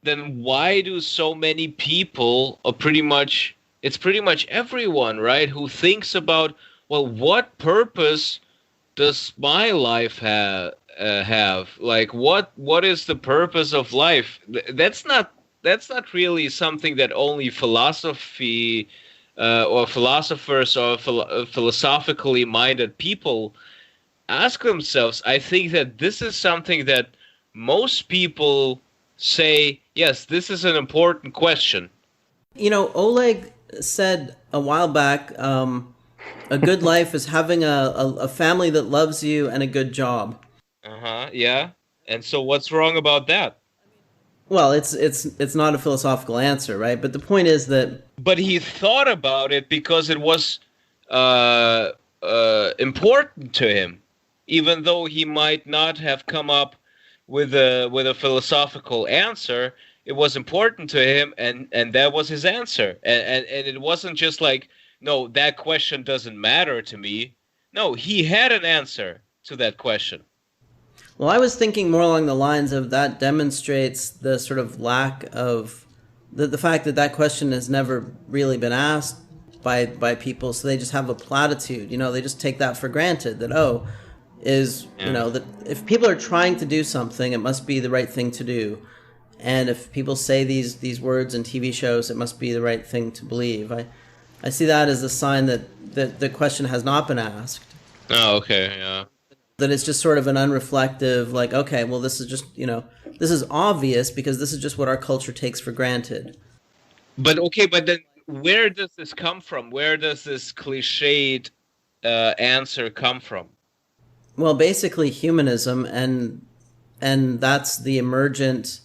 then why do so many people, or it's pretty much everyone, right, who thinks about, well, what purpose does my life have? Like, what is the purpose of life? That's not really something that only philosophy or philosophers or philosophically minded people ask themselves. I think that this is something that most people say, yes, this is an important question. Oleg said a while back, a good life is having a family that loves you and a good job. Uh-huh, yeah. And so what's wrong about that? Well, it's not a philosophical answer, right? But the point is that, But he thought about it because it was important to him, even though he might not have come up with a philosophical answer. It was important to him, and that was his answer. And it wasn't just like, no, that question doesn't matter to me. No, he had an answer to that question. well, I was thinking more along the lines of that demonstrates the sort of lack of the fact that that question has never really been asked by people, so they just have a platitude. They just take that for granted that, oh, Yeah. that if people are trying to do something, it must be the right thing to do. And if people say these words in TV shows, it must be the right thing to believe. I see that as a sign that the question has not been asked. Oh, okay, yeah. That it's just sort of an unreflective, like, okay, well, this is just, this is obvious because this is just what our culture takes for granted. But okay, but then where does this come from? Where does this cliched answer come from? Well, basically humanism, and that's the emergent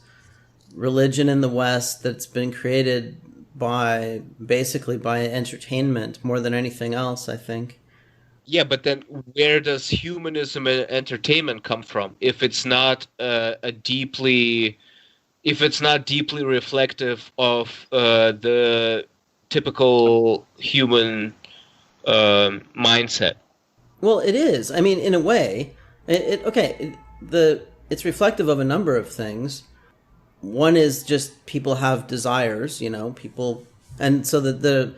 religion in the West that's been created by entertainment more than anything else, I think. Yeah, but then where does humanism and entertainment come from? If it's not deeply reflective of the typical human mindset. Well, it is. I mean, in a way, it's reflective of a number of things. One is just people have desires, people, and so the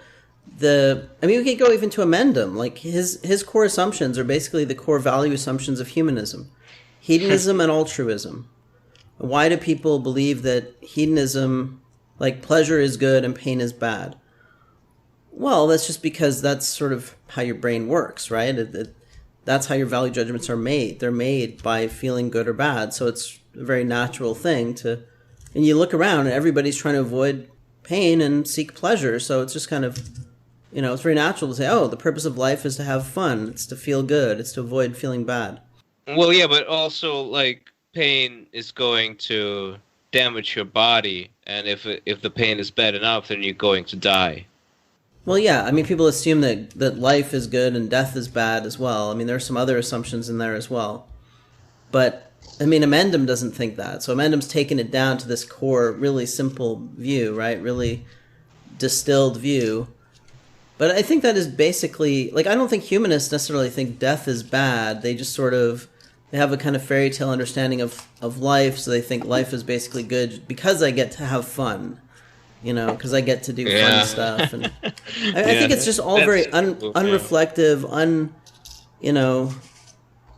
I mean, we could go even to Amendum. Like his core assumptions are basically the core value assumptions of humanism, hedonism and altruism. Why do people believe that hedonism, like pleasure, is good and pain is bad? Well, that's just because that's sort of how your brain works, right? That's how your value judgments are made. They're made by feeling good or bad. So it's a very natural thing to. And you look around and everybody's trying to avoid pain and seek pleasure. So it's just kind of, it's very natural to say, oh, the purpose of life is to have fun. It's to feel good. It's to avoid feeling bad. Well, yeah, but also like pain is going to damage your body, and if the pain is bad enough, then you're going to die. Well, yeah. I mean, people assume that life is good and death is bad as well. I mean, there are some other assumptions in there as well. But, I mean, Amendum doesn't think that. So Amendum's taken it down to this core, really simple view, right? Really distilled view. But I think that is basically, like, I don't think humanists necessarily think death is bad. They just sort of, they have a kind of fairy tale understanding of life. So they think life is basically good because I get to have fun. Because I get to do fun Yeah. stuff, and I Yeah, think it's just all that's very true. Yeah. unreflective, you know,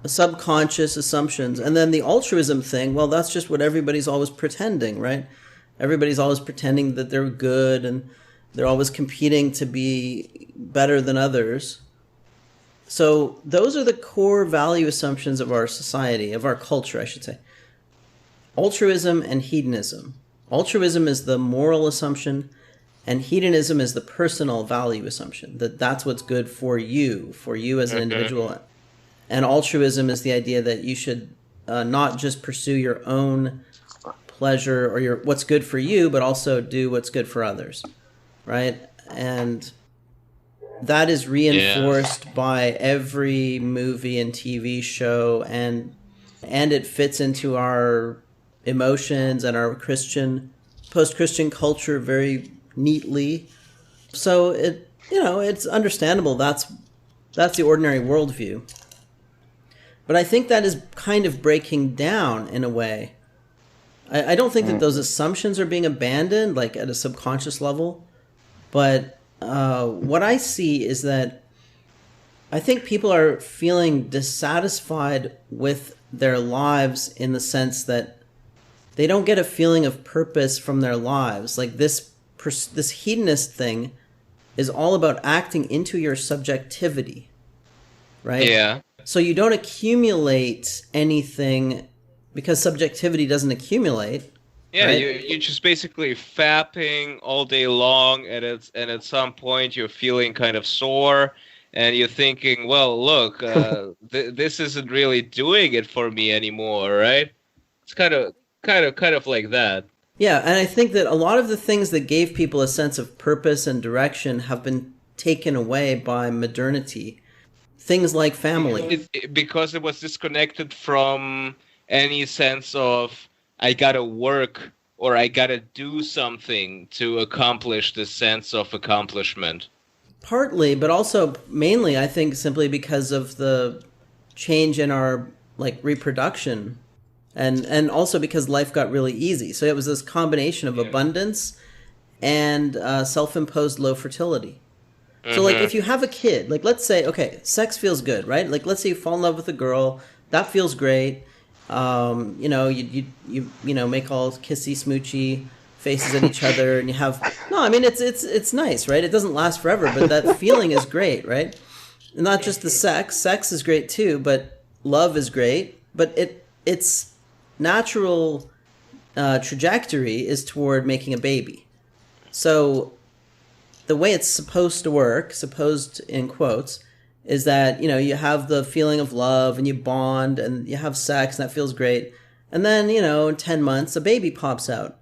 subconscious assumptions. And then the altruism thing, well, that's just what everybody's always pretending, right? Everybody's always pretending that they're good, and they're always competing to be better than others. So those are the core value assumptions of our society, of our culture, I should say. Altruism and hedonism. Altruism is the moral assumption, and hedonism is the personal value assumption, that that's what's good for you as an individual. And altruism is the idea that you should not just pursue your own pleasure or your what's good for you, but also do what's good for others, right? And that is Yeah. reinforced by every movie and TV show, and it fits into our emotions and our post-Christian culture very neatly. So it's understandable. That's the ordinary worldview. But I think that is kind of breaking down in a way. I don't think that those Mm. assumptions are being abandoned, like at a subconscious level. But what I see is that I think people are feeling dissatisfied with their lives in the sense that they don't get a feeling of purpose from their lives. Like this hedonist thing is all about acting into your subjectivity, right? Yeah. So you don't accumulate anything because subjectivity doesn't accumulate, Yeah, right? you're just basically fapping all day long, and at some point you're feeling kind of sore, and you're thinking, well, look, this isn't really doing it for me anymore, right? It's kind of like that. Yeah, and I think that a lot of the things that gave people a sense of purpose and direction have been taken away by modernity. Things like family. Because it was disconnected from any sense of I gotta work or I gotta do something to accomplish this sense of accomplishment. Partly, but also mainly, I think simply because of the change in our like reproduction, and also because life got really easy. So it was this combination of abundance and self-imposed low fertility. So like Hmm. if you have a kid, like let's say, okay, sex feels good, right? Like let's say you fall in love with a girl, that feels great. You know, make all kissy smoochy faces at each other, and you have no. I mean, it's nice, right? It doesn't last forever, but that feeling is great, right? And not just the sex. Sex is great too, but love is great. But its natural trajectory is toward making a baby. So the way it's supposed to work, supposed in quotes, is that you have the feeling of love and you bond and you have sex and that feels great, and then in 10 months a baby pops out,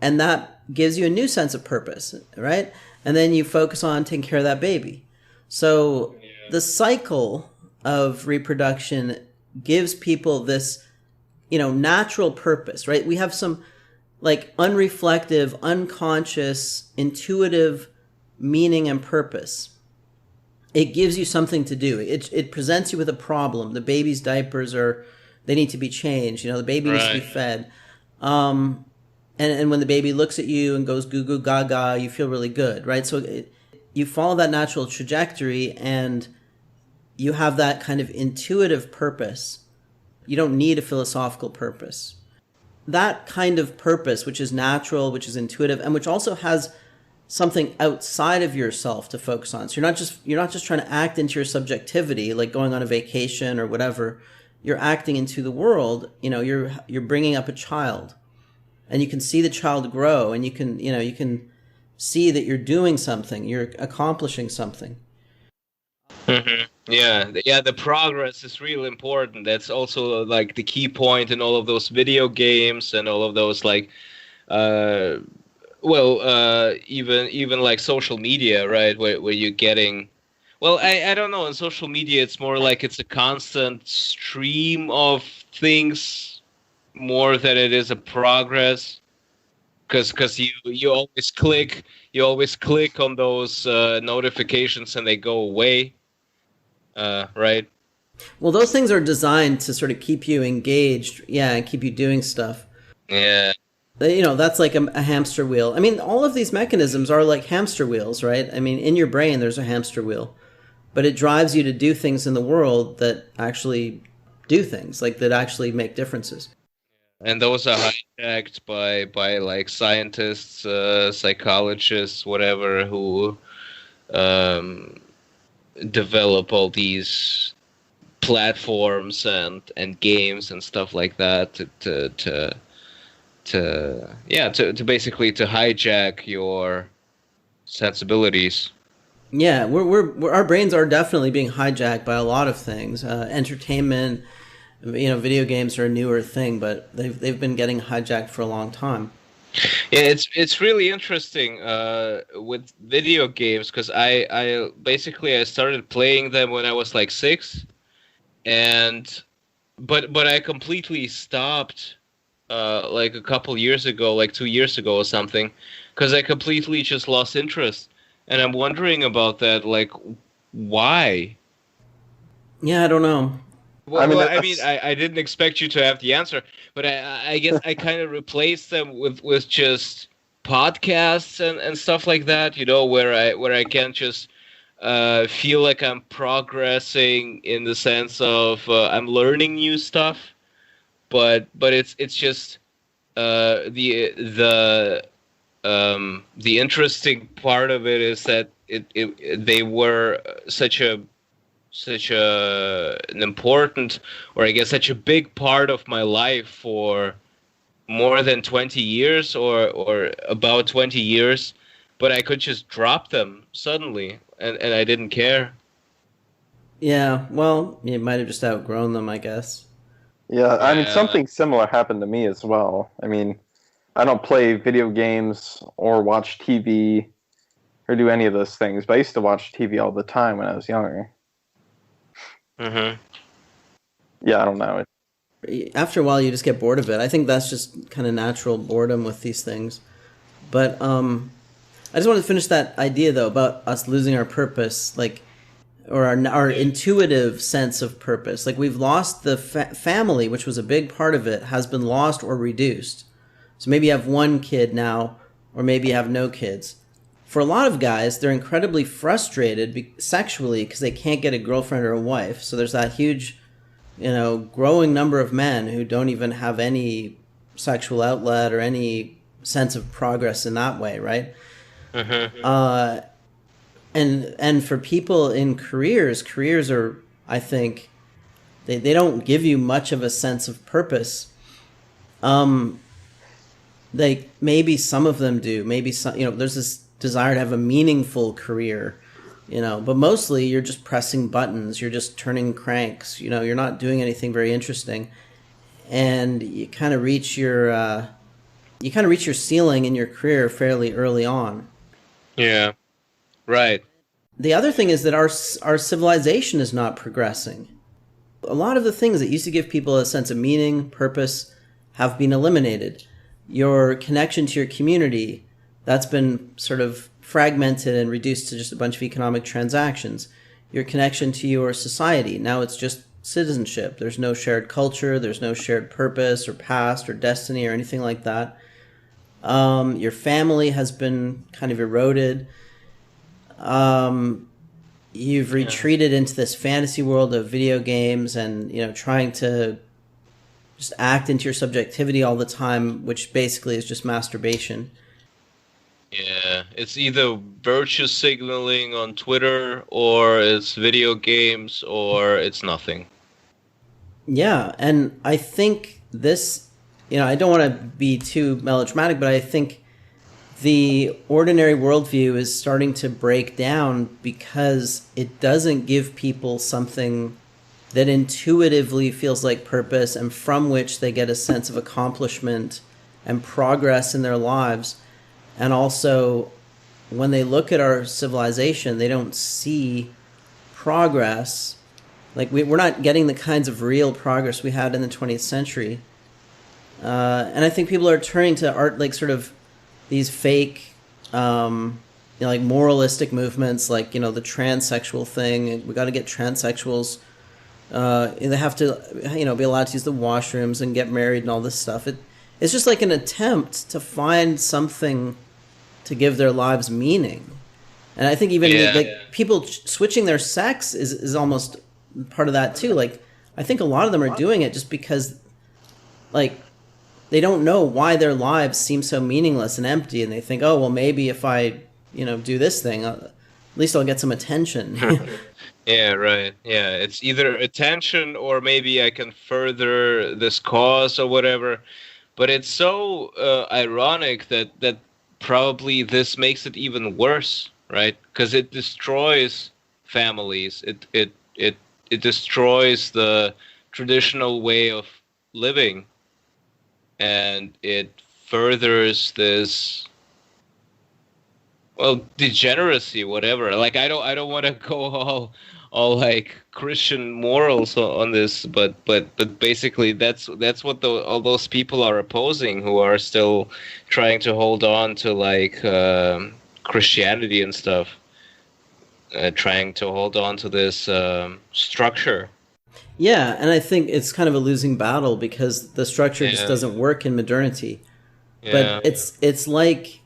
and that gives you a new sense of purpose, right? And then you focus on taking care of that baby. So the cycle of reproduction gives people this natural purpose, right? We have some like unreflective, unconscious, intuitive meaning and purpose. It gives you something to do. It presents you with a problem. The baby's diapers they need to be changed. The baby needs to be Right. fed. And when the baby looks at you and goes goo goo gaga, you feel really good, right? So you follow that natural trajectory and you have that kind of intuitive purpose. You don't need a philosophical purpose. That kind of purpose, which is natural, which is intuitive, and which also has something outside of yourself to focus on. So you're not just trying to act into your subjectivity, like going on a vacation or whatever. You're acting into the world. You're bringing up a child, and you can see the child grow, and you can see that you're doing something. You're accomplishing something. Hmm. Yeah, yeah, the progress is real important. That's also like the key point in all of those video games and all of those like uh even like social media, right? Where you're getting well, I don't know, on social media it's more like it's a constant stream of things more than it is a progress. Because you always click on those notifications and they go away, right? Well, those things are designed to sort of keep you engaged, yeah, and keep you doing stuff. Yeah. That's like a hamster wheel. I mean, all of these mechanisms are like hamster wheels, right? I mean, in your brain there's a hamster wheel, but it drives you to do things in the world that actually do things, like that actually make differences. And those are hijacked by like scientists, psychologists, whatever, who um, develop all these platforms and games and stuff like that to basically to hijack your sensibilities. Yeah, our brains are definitely being hijacked by a lot of things. Entertainment, video games are a newer thing, but they've been getting hijacked for a long time. Yeah, it's really interesting with video games because I basically I started playing them when I was like 6, and but I completely stopped like a couple years ago, like 2 years ago or something, because I completely just lost interest, and I'm wondering about that, like why? Yeah, I don't know. I mean, I mean, I didn't expect you to have the answer, but I guess I kind of replaced them with just podcasts and stuff like that. You know, where I can just feel like I'm progressing in the sense of I'm learning new stuff, but it's just the interesting part of it is that they were such an important, or I guess such a big part of my life for more than 20 years, or about 20 years, but I could just drop them suddenly, and I didn't care. Yeah, well, you might have just outgrown them, I guess. yeah, I mean, Yeah. something similar happened to me as well. I mean, I don't play video games or watch TV or do any of those things, but I used to watch TV all the time when I was younger. Hmm. Yeah, I don't know. After a while, you just get bored of it. I think that's just kind of natural boredom with these things. But I just wanted to finish that idea though about us losing our purpose, like, or our intuitive sense of purpose. Like we've lost the family, which was a big part of it, has been lost or reduced. So maybe you have one kid now, or maybe you have no kids. For a lot of guys, they're incredibly frustrated sexually because they can't get a girlfriend or a wife. So there's that huge, growing number of men who don't even have any sexual outlet or any sense of progress in that way, right? Hmm. Uh, and for people in careers are, I think, they don't give you much of a sense of purpose. Um, they maybe some of them do. Maybe some, there's this desire to have a meaningful career, but mostly you're just pressing buttons, you're just turning cranks, you're not doing anything very interesting, and you kind of reach your ceiling in your career fairly early on. Yeah. Right. The other thing is that our civilization is not progressing. A lot of the things that used to give people a sense of meaning, purpose, have been eliminated. Your connection to your community, that's been sort of fragmented and reduced to just a bunch of economic transactions. Your connection to your society, now it's just citizenship. There's no shared culture, there's no shared purpose or past or destiny or anything like that. Your family has been kind of eroded. You've retreated into this fantasy world of video games and, trying to just act into your subjectivity all the time, which basically is just masturbation. Yeah, it's either virtue signaling on Twitter, or it's video games, or it's nothing. Yeah, and I think this, I don't want to be too melodramatic, but I think the ordinary worldview is starting to break down because it doesn't give people something that intuitively feels like purpose and from which they get a sense of accomplishment and progress in their lives. And also, when they look at our civilization, they don't see progress. Like, we're not getting the kinds of real progress we had in the 20th century. And I think people are turning to art, like, sort of these fake, like moralistic movements, like, the transsexual thing. We got to get transsexuals. They have to, be allowed to use the washrooms and get married and all this stuff. It's just like an attempt to find something to give their lives meaning. And I think even people switching their sex is almost part of that too. Like, I think a lot of them are doing it just because, like, they don't know why their lives seem so meaningless and empty, and they think, oh, well, maybe if I, do this thing, at least I'll get some attention. Yeah, right. Yeah, it's either attention, or maybe I can further this cause or whatever. But it's so ironic that probably this makes it even worse, right? Because it destroys families. It destroys the traditional way of living, and it furthers this, well, degeneracy, whatever. Like, I don't want to go all like Christian morals on this, but basically that's what all those people are opposing, who are still trying to hold on to like Christianity and stuff, trying to hold on to this structure. Yeah, and I think it's kind of a losing battle because the structure just Yeah, doesn't work in modernity. But yeah, it's like,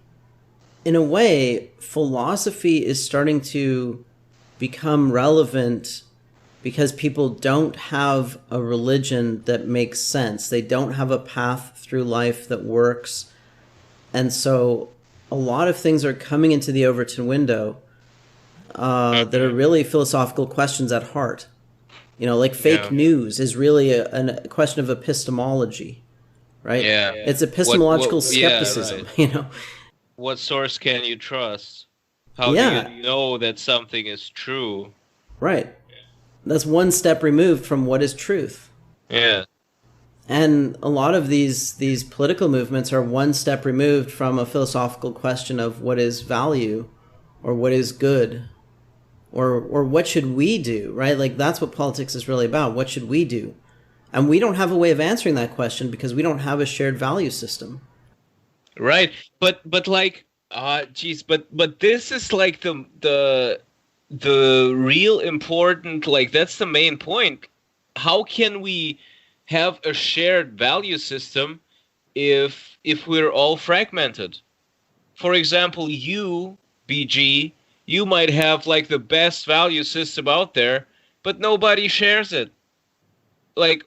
in a way, philosophy is starting to become relevant because people don't have a religion that makes sense. They don't have a path through life that works. And so a lot of things are coming into the Overton window that are mhm, really philosophical questions at heart. You know, like fake yeah, news is really a question of epistemology, right? yeah. It's epistemological What? Yeah, skepticism, right. you know? What source can you trust? How do you Yeah, know that something is true? right. That's one step removed from what is truth. Yeah, And a lot of these political movements are one step removed from a philosophical question of what is value or what is good or what should we do, right? Like that's what politics is really about. What should we do? And we don't have a way of answering that question because we don't have a shared value system. right. But like, geez, but this is like the real important, like that's the main point. How can we have a shared value system if we're all fragmented? For example, you, BG, you might have like the best value system out there, but nobody shares it. Like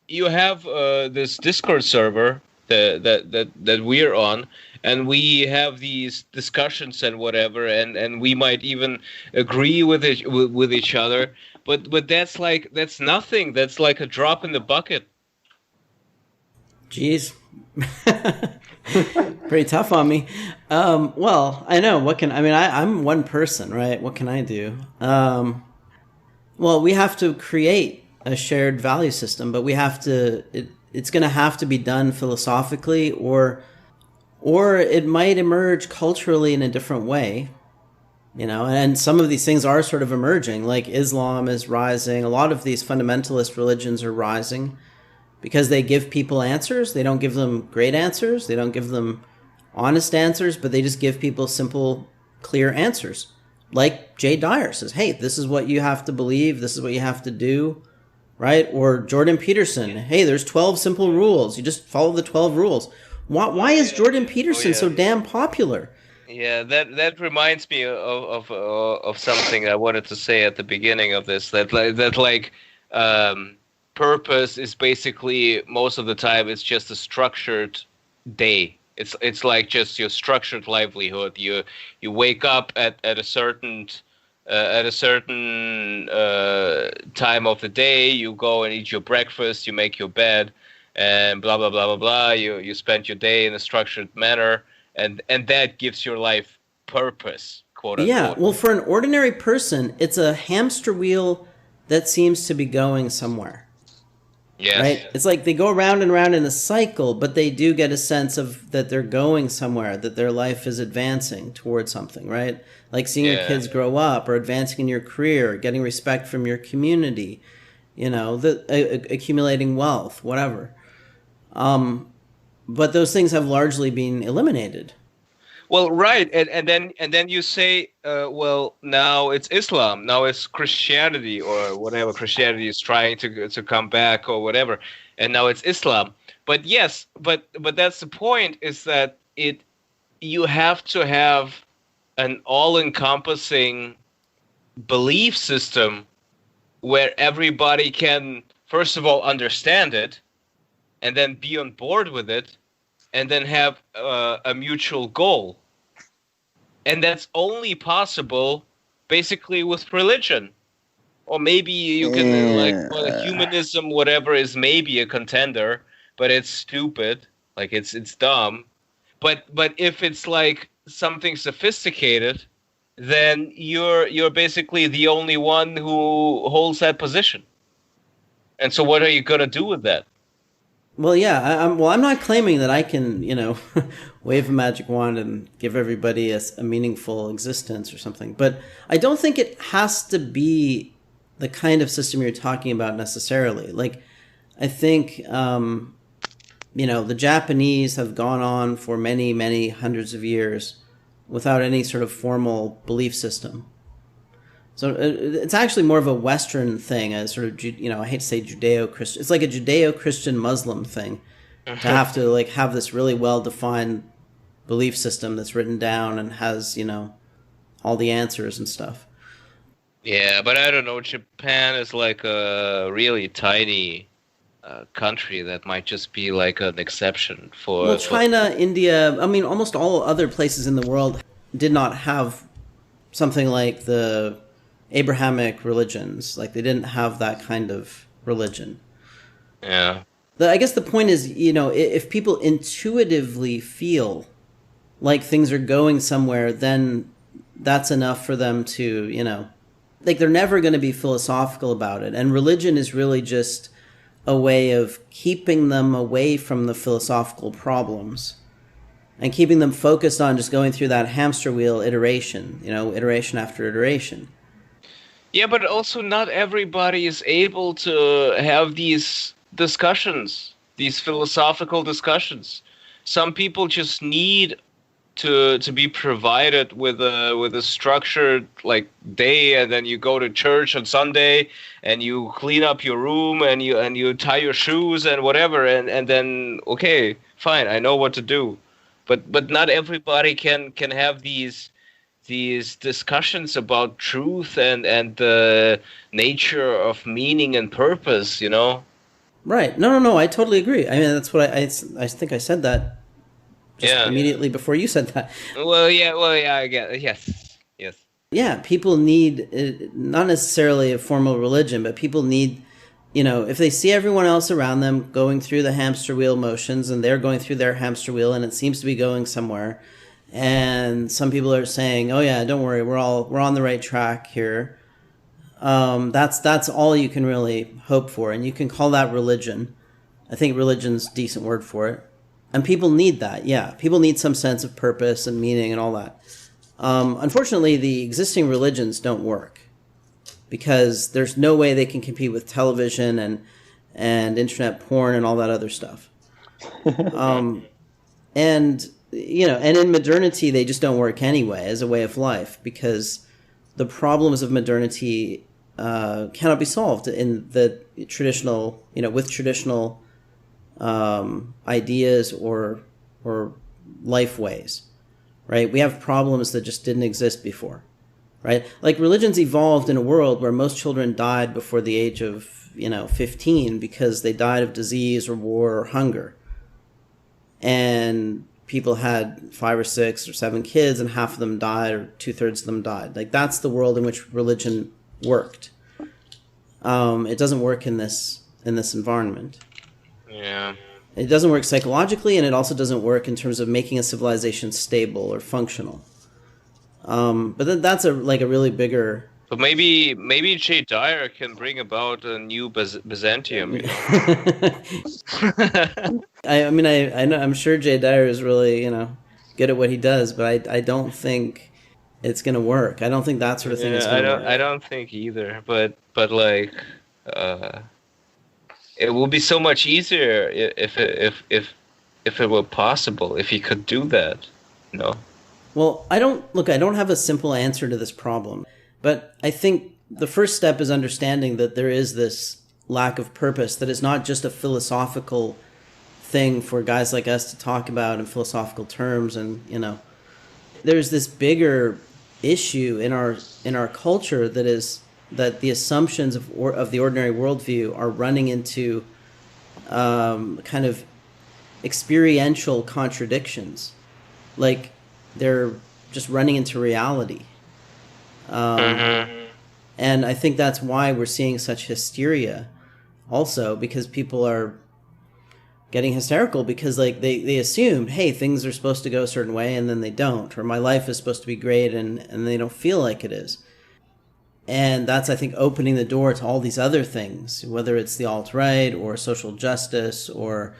you have this Discord server that we're on, and we have these discussions and whatever, and we might even agree with each other. But that's nothing. That's like a drop in the bucket. Jeez. Pretty tough on me. Well, I know what can I mean. I'm one person, right? What can I do? Well, we have to create a shared value system, but we have to. It's going to have to be done philosophically, or it might emerge culturally in a different way. You know, and some of these things are sort of emerging. Like Islam is rising. A lot of these fundamentalist religions are rising because they give people answers. They don't give them great answers. They don't give them honest answers, but they just give people simple, clear answers. Like Jay Dyer says, hey, this is what you have to believe. This is what you have to do, right? Or Jordan Peterson, hey, there's 12 simple rules. You just follow the 12 rules. Why is Jordan Oh Peterson so yeah. damn popular? Yeah, that reminds me of something I wanted to say at the beginning of this. That um, purpose is basically most of the time it's just a structured day. It's like just your structured livelihood. You wake up at a certain time of the day. You go and eat your breakfast. You make your bed, and blah blah blah blah blah. You spend your day in a structured manner, and that gives your life purpose, quote Yeah, unquote. well, for an ordinary person, it's a hamster wheel that seems to be going somewhere, Yes. right? It's like they go around and around in a cycle, but they do get a sense of that they're going somewhere, that their life is advancing towards something, right? Like seeing your Yeah. kids grow up or advancing in your career, getting respect from your community, you know, accumulating wealth, whatever. But those things have largely been eliminated. Well, right, and then you say, well, now it's Islam, now it's Christianity or whatever. Christianity is trying to come back or whatever, and now it's Islam. But yes, but that's the point, is that it you have to have an all-encompassing belief system where everybody can first of all understand it, and then be on board with it, and then have a mutual goal. And that's only possible basically with religion. Or maybe you can like, well, Yeah. humanism, whatever, is maybe a contender, but it's stupid. Like it's dumb. But if it's like something sophisticated, then you're basically the only one who holds that position. And so what are you gonna do with that? Well, yeah, I'm not claiming that I can, wave a magic wand and give everybody a meaningful existence or something. But I don't think it has to be the kind of system you're talking about necessarily. Like, I think, the Japanese have gone on for many, many hundreds of years without any sort of formal belief system. So it's actually more of a Western thing, a sort of, I hate to say Judeo-Christian. It's like a Judeo-Christian Muslim thing to have to like have this really well-defined belief system that's written down and has, all the answers and stuff. Yeah, but I don't know. Japan is like a really tiny country that might just be like an exception for. Well, China, India, I mean, almost all other places in the world did not have something like the Abrahamic religions. Like, they didn't have that kind of religion. Yeah. I guess the point is, if people intuitively feel like things are going somewhere, then that's enough for them to, like, they're never going to be philosophical about it. And religion is really just a way of keeping them away from the philosophical problems and keeping them focused on just going through that hamster wheel iteration, iteration after iteration. Yeah, but also not everybody is able to have these discussions, these philosophical discussions. Some people just need to be provided with a structured like day, and then you go to church on Sunday and you clean up your room and you tie your shoes and whatever, and then okay, fine, I know what to do. But not everybody can have these discussions about truth and the nature of meaning and purpose, Right. No. I totally agree. I mean, that's what I think I said that just immediately before you said that. Well, yeah, I get it. Yes. Yeah, people need not necessarily a formal religion, but people need, if they see everyone else around them going through the hamster wheel motions and they're going through their hamster wheel and it seems to be going somewhere, and some people are saying, "Oh yeah, don't worry, we're on the right track here." That's all you can really hope for, and you can call that religion. I think religion's a decent word for it. And people need that, yeah. People need some sense of purpose and meaning and all that. Unfortunately, the existing religions don't work because there's no way they can compete with television and internet porn and all that other stuff. And in modernity, they just don't work anyway as a way of life because the problems of modernity cannot be solved in the traditional, with traditional ideas or life ways, right? We have problems that just didn't exist before, right? Like religions evolved in a world where most children died before the age of 15 because they died of disease or war or hunger, and people had 5 or 6 or 7 kids and half of them died or 2/3 of them died. Like that's the world in which religion worked. It doesn't work in this environment. Yeah. It doesn't work psychologically, and it also doesn't work in terms of making a civilization stable or functional. But then that's a really bigger. But maybe Jay Dyer can bring about a new Byzantium. I mean, I know, I'm sure Jay Dyer is really good at what he does, but I don't think it's gonna work. I don't think that sort of thing is gonna work. I don't think either. But like. It would be so much easier if it were possible, if you could do that, Well, I don't have a simple answer to this problem, but I think the first step is understanding that there is this lack of purpose, that it's not just a philosophical thing for guys like us to talk about in philosophical terms, and there's this bigger issue in our culture that the assumptions of the ordinary worldview are running into kind of experiential contradictions. Like they're just running into reality. And I think that's why we're seeing such hysteria also, because people are getting hysterical because like they assumed, hey, things are supposed to go a certain way and then they don't, or my life is supposed to be great and they don't feel like it is. And that's, I think, opening the door to all these other things, whether it's the alt-right or social justice or,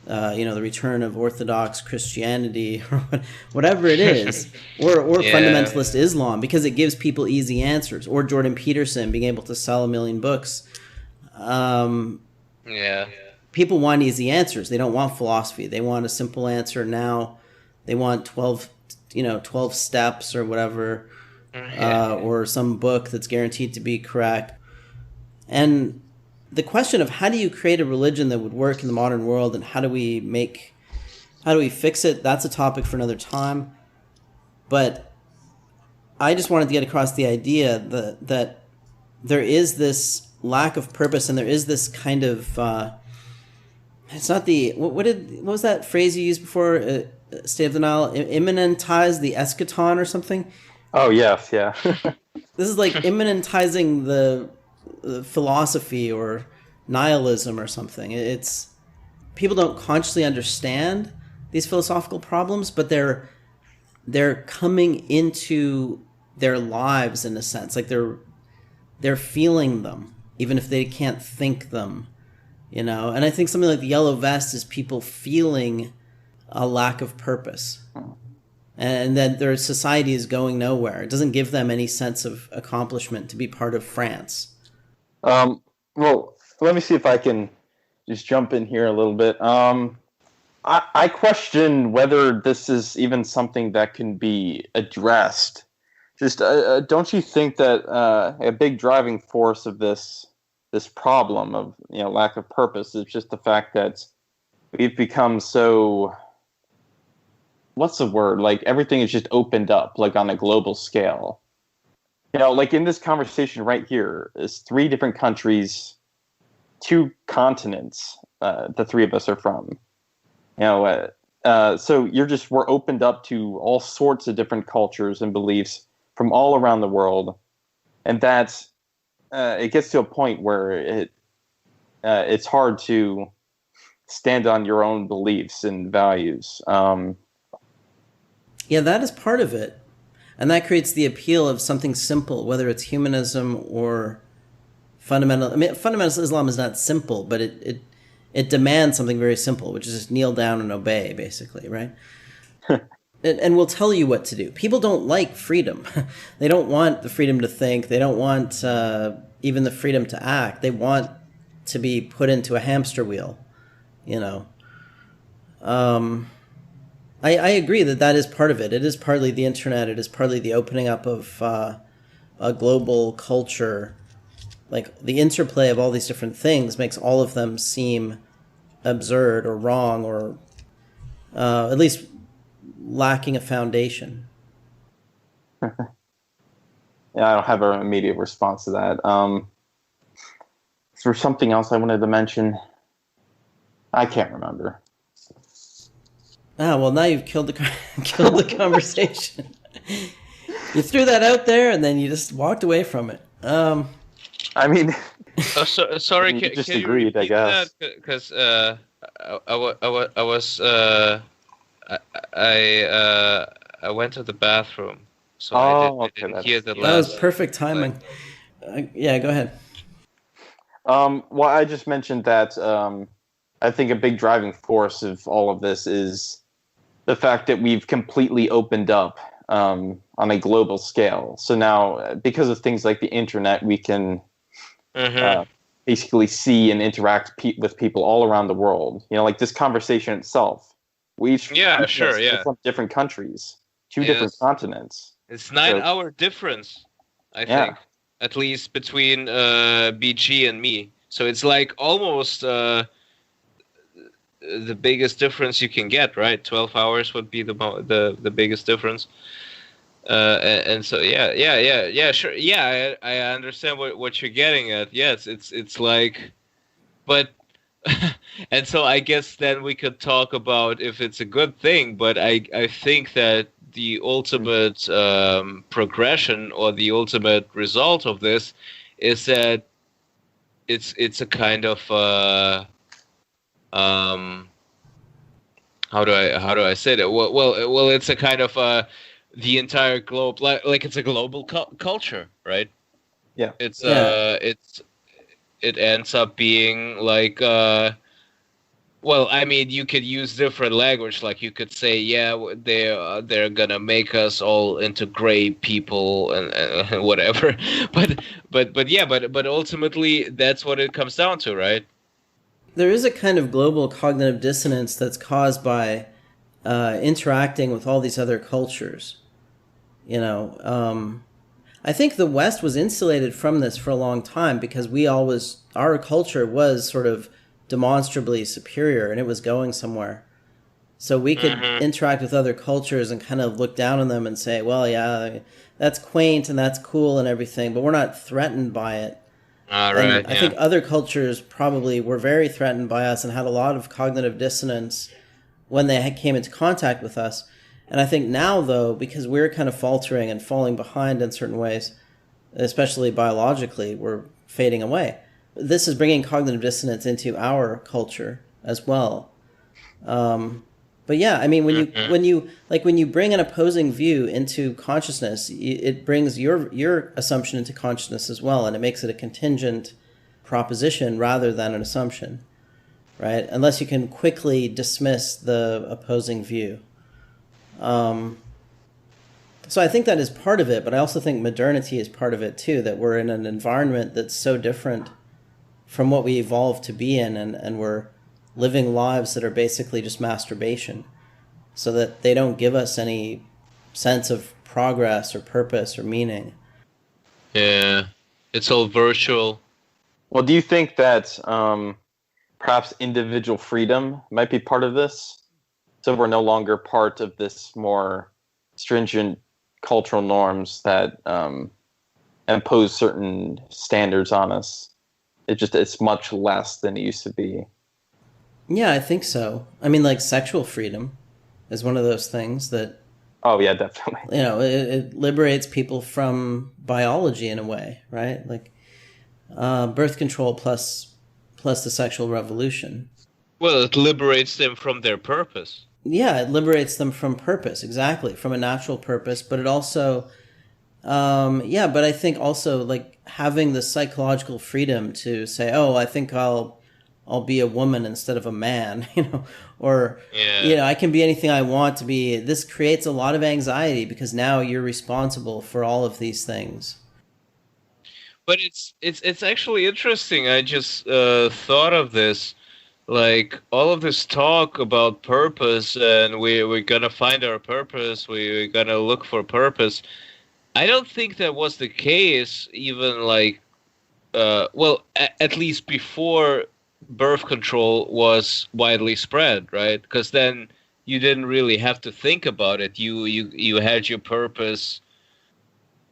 the return of Orthodox Christianity or whatever it is, or fundamentalist Islam, because it gives people easy answers, or Jordan Peterson being able to sell 1 million books. People want easy answers. They don't want philosophy. They want a simple answer now. They want 12 steps or whatever. Yeah. or some book that's guaranteed to be correct. And the question of how do you create a religion that would work in the modern world, and how do we fix it, that's a topic for another time. But I just wanted to get across the idea that there is this lack of purpose, and there is this kind of it's not the what was that phrase you used before, state of denial, immanentize the eschaton or something. Oh yes, yeah. This is like immanentizing the philosophy or nihilism or something. It's people don't consciously understand these philosophical problems, but they're coming into their lives in a sense, like they're feeling them, even if they can't think them, you know. And I think something like the yellow vest is people feeling a lack of purpose, and that their society is going nowhere. It doesn't give them any sense of accomplishment to be part of France. Well, let me see if I can just jump in here a little bit. I question whether this is even something that can be addressed. Just don't you think that a big driving force of this problem of lack of purpose is just the fact that we've become so, what's the word, like everything is just opened up like on a global scale. Like in this conversation right here is 3 different countries, 2 continents, the 3 of us are from. So we're opened up to all sorts of different cultures and beliefs from all around the world, and that's it gets to a point where it's hard to stand on your own beliefs and values. Yeah, that is part of it. And that creates the appeal of something simple, whether it's humanism or fundamental. I mean, fundamental Islam is not simple, but it demands something very simple, which is just kneel down and obey, basically, right? And we'll tell you what to do. People don't like freedom. They don't want the freedom to think. They don't want even the freedom to act. They want to be put into a hamster wheel, I agree that is part of it. It is partly the internet. It is partly the opening up of a global culture. Like the interplay of all these different things makes all of them seem absurd or wrong, or at least lacking a foundation. Yeah, I don't have an immediate response to that. Is there something else I wanted to mention? I can't remember. Well, now you've killed the conversation. You threw that out there, and then you just walked away from it. I mean, sorry, you can, just can you agreed, I repeat guess. that? Because I went to the bathroom, so I didn't okay, hear the That was last. perfect timing. Yeah, go ahead. Well, I just mentioned that I think a big driving force of all of this is the fact that we've completely opened up on a global scale. So now, because of things like the internet, we can basically see and interact with people all around the world. Like this conversation itself. We each from different countries, 2 different continents. It's 9-hour difference, I think, at least between BG and me. So it's like almost the biggest difference you can get, right? 12 hours would be the biggest difference. And so sure, I understand what you're getting at. Yes, it's like, but and so I guess then we could talk about if it's a good thing. But I think that the ultimate progression or the ultimate result of this is that it's a kind of how do I say that? Well, it's a kind of the entire globe, like it's a global culture, right? Yeah. It ends up being like well, I mean, you could use different language, like you could say, yeah, they're gonna make us all into gray people and whatever, but ultimately that's what it comes down to, right? There is a kind of global cognitive dissonance that's caused by interacting with all these other cultures. I think the West was insulated from this for a long time because our culture was sort of demonstrably superior and it was going somewhere. So we could Mm-hmm. interact with other cultures and kind of look down on them and say, well, yeah, that's quaint and that's cool and everything, but we're not threatened by it. All And right. I Yeah. think other cultures probably were very threatened by us and had a lot of cognitive dissonance when they came into contact with us. And I think now, though, because we're kind of faltering and falling behind in certain ways, especially biologically, we're fading away. This is bringing cognitive dissonance into our culture as well. But yeah, I mean, Mm-hmm. when you bring an opposing view into consciousness, it brings your assumption into consciousness as well, and it makes it a contingent proposition rather than an assumption, right? Unless you can quickly dismiss the opposing view. So I think that is part of it, but I also think modernity is part of it too. That we're in an environment that's so different from what we evolved to be in, and we're living lives that are basically just masturbation, so that they don't give us any sense of progress or purpose or meaning. Yeah. It's all virtual. Well, do you think that perhaps individual freedom might be part of this? So we're no longer part of this more stringent cultural norms that impose certain standards on us. It's much less than it used to be. Yeah, I think so. I mean, like sexual freedom is one of those things that, Oh yeah, definitely. it liberates people from biology in a way, right? Like birth control plus the sexual revolution. Well, it liberates them from their purpose. Yeah, it liberates them from purpose, exactly, from a natural purpose, but it also yeah, but I think also like having the psychological freedom to say, "Oh, I think I'll be a woman instead of a man," or Yeah. I can be anything I want to be. This creates a lot of anxiety because now you're responsible for all of these things. But it's actually interesting. I just thought of this, like all of this talk about purpose, and we're gonna find our purpose. We're gonna look for purpose. I don't think that was the case, even like well, at least before birth control was widely spread, right? Because then you didn't really have to think about it. You had your purpose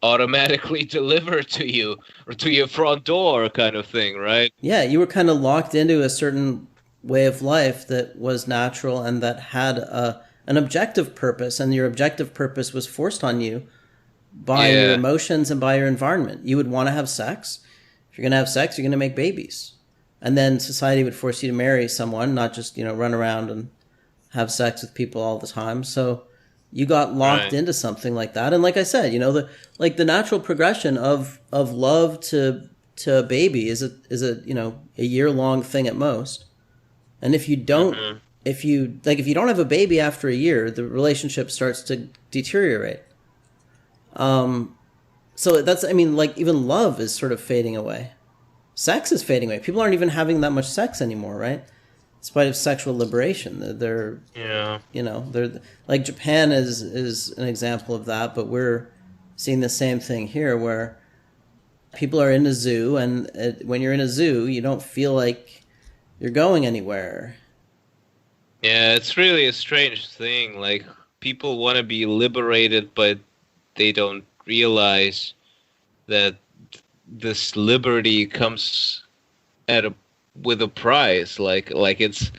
automatically delivered to you or to your front door, kind of thing, right? Yeah, you were kind of locked into a certain way of life that was natural and that had an objective purpose, and your objective purpose was forced on you by your Yeah, emotions and by your environment. You would want to have sex. If you're going to have sex, you're going to make babies. And then society would force you to marry someone, not just, run around and have sex with people all the time. So you got locked right. into something like that. And like I said, the natural progression of love to a baby is a year-long thing at most. And if you don't Hmm. if you don't have a baby after a year, the relationship starts to deteriorate. So that's, I mean, like even love is sort of fading away. Sex is fading away. People aren't even having that much sex anymore, right? In spite of sexual liberation, Yeah. they're like Japan is an example of that, but we're seeing the same thing here, where people are in a zoo, and when you're in a zoo, you don't feel like you're going anywhere. Yeah, it's really a strange thing. Like people want to be liberated, but they don't realize that this liberty comes at a with a price. Like it's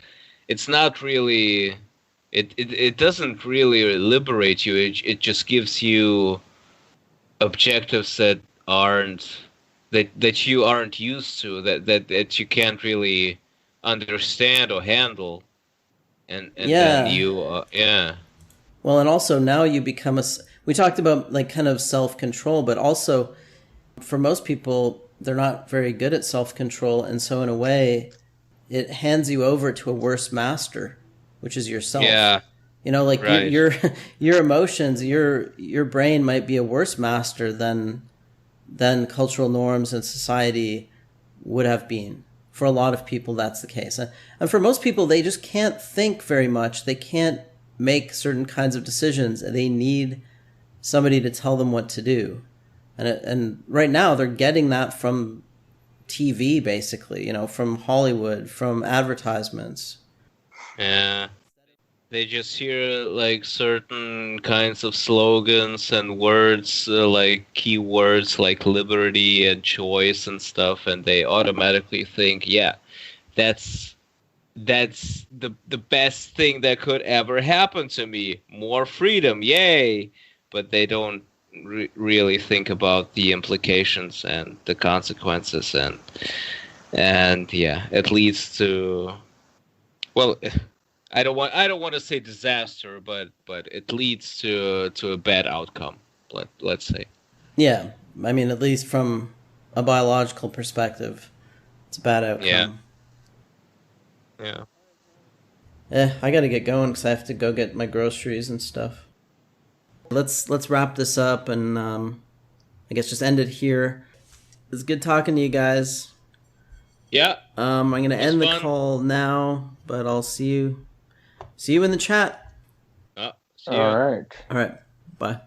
not really it doesn't really liberate you. It just gives you objectives that you aren't used to, that you can't really understand or handle, and then Yeah. you yeah. Well, and also now you become we talked about like kind of self-control, but also for most people, they're not very good at self-control. And so in a way, it hands you over to a worse master, which is yourself. Yeah, Like right. your emotions, your brain might be a worse master than cultural norms and society would have been. For a lot of people, that's the case. And for most people, they just can't think very much. They can't make certain kinds of decisions. They need somebody to tell them what to do. And right now they're getting that from TV, basically, from Hollywood, from advertisements. Yeah. They just hear like certain kinds of slogans and words, like keywords like liberty and choice and stuff, and they automatically think, yeah, that's the best thing that could ever happen to me. More freedom, yay! But they don't really think about the implications and the consequences, and yeah, it leads to, well, I don't want to say disaster, but it leads to a bad outcome. Let's say. Yeah, I mean, at least from a biological perspective, it's a bad Yeah. outcome. Yeah. I gotta get going because I have to go get my groceries and stuff. Let's wrap this up and I guess just end it here. It's good talking to you guys. Yeah. I'm gonna It was end the fun. call now, but I'll see you in the chat. See All ya. right. All right, bye.